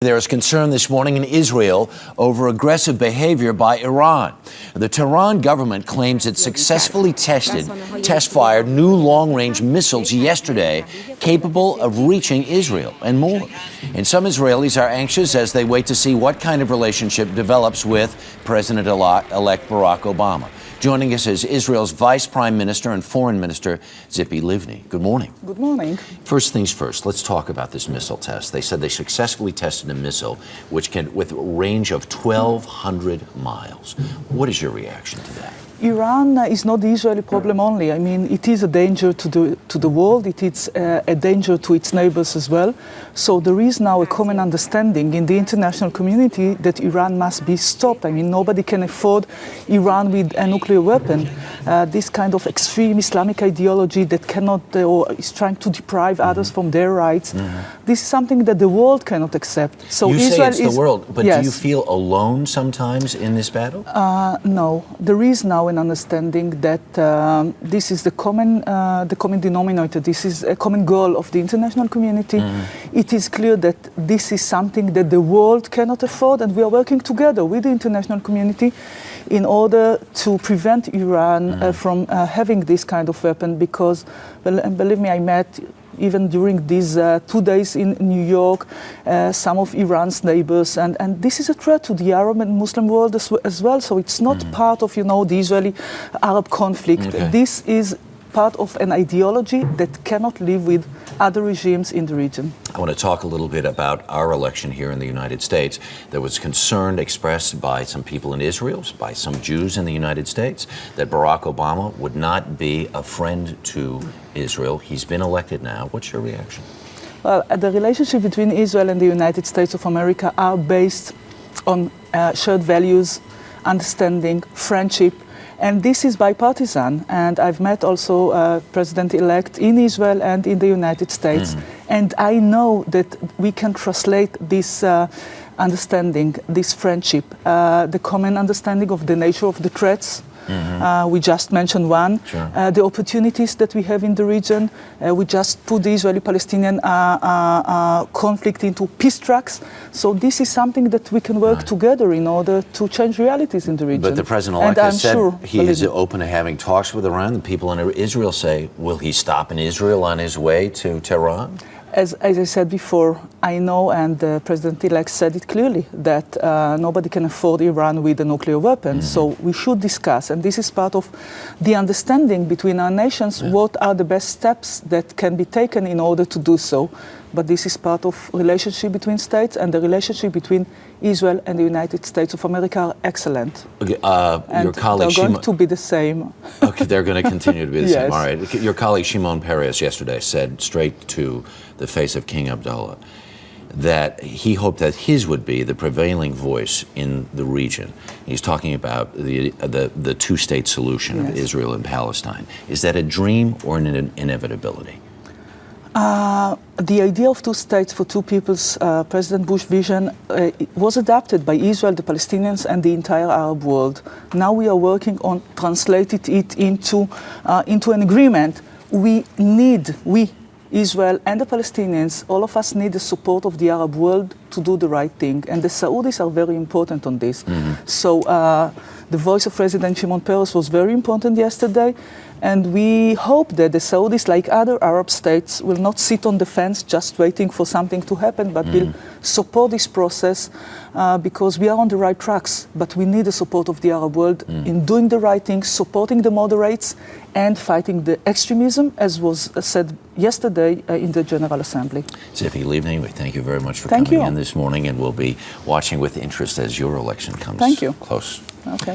There is concern this morning in Israel over aggressive behavior by Iran. The Tehran government claims it successfully test-fired new long-range missiles yesterday capable of reaching Israel and more. And some Israelis are anxious as they wait to see what kind of relationship develops with President-elect Barack Obama. Joining us is Israel's Vice Prime Minister and Foreign Minister, Tzipi Livni. Good morning. Good morning. First things first, let's talk about this missile test. They said they successfully tested a missile with a range of 1,200 miles. What is your reaction to that? Iran is not the Israeli problem only. I mean, it is a danger to the world. It is a danger to its neighbors as well. So there is now a common understanding in the international community that Iran must be stopped. I mean, nobody can afford Iran with a nuclear weapon. This kind of extreme Islamic ideology that cannot or is trying to deprive others from their rights. This is something that the world cannot accept. So you Israel say it's the world, but yes. Do you feel alone sometimes in this battle? No, there is now an understanding that this is the common denominator. This is a common goal of the international community. It is clear that this is something that the world cannot afford, and we are working together with the international community in order to prevent Iran from having this kind of weapon. Because, well, and believe me, I met even during these 2 days in New York, some of Iran's neighbors, and this is a threat to the Arab and Muslim world as well. So it's not part of, the Israeli-Arab conflict. Okay. This is part of an ideology that cannot live with other regimes in the region. I want to talk a little bit about our election here in the United States. There was concern expressed by some people in Israel, by some Jews in the United States, that Barack Obama would not be a friend to Israel. He's been elected now. What's your reaction? Well, the relationship between Israel and the United States of America are based on shared values, understanding, friendship, and this is bipartisan. And I've met also President-elect in Israel and in the United States. And I know that we can translate this understanding, this friendship, the common understanding of the nature of the threats. We just mentioned one. Sure. The opportunities that we have in the region. We just put the Israeli-Palestinian conflict into peace tracks. So this is something that we can work together in order to change realities in the region. But the President-elect has said he is open to having talks with Iran. The people in Israel say, will he stop in Israel on his way to Tehran? As I said before, I know, and the President-elect said it clearly, that nobody can afford Iran with a nuclear weapon. So we should discuss, and this is part of the understanding between our nations, what are the best steps that can be taken in order to do so. But this is part of relationship between states, and the relationship between Israel and the United States of America are excellent. Okay, and your colleague they're going to be the same. Okay, they're going to continue to be the same. Yes. All right. Your colleague Shimon Peres yesterday said straight to the face of King Abdullah that he hoped that his would be the prevailing voice in the region. He's talking about the two-state solution of Israel and Palestine. Is that a dream or an inevitability? The idea of two states for two peoples, President Bush's vision, was adopted by Israel, the Palestinians, and the entire Arab world. Now we are working on translating it into an agreement. Israel and the Palestinians, all of us need the support of the Arab world to do the right thing. And the Saudis are very important on this. So the voice of President Shimon Peres was very important yesterday. And we hope that the Saudis, like other Arab states, will not sit on the fence just waiting for something to happen, but will support this process because we are on the right tracks. But we need the support of the Arab world in doing the right thing, supporting the moderates, and fighting the extremism, as was said yesterday in the General Assembly. Tzipi Livni, we thank you very much for coming in this morning, and we'll be watching with interest as your election comes close. Okay.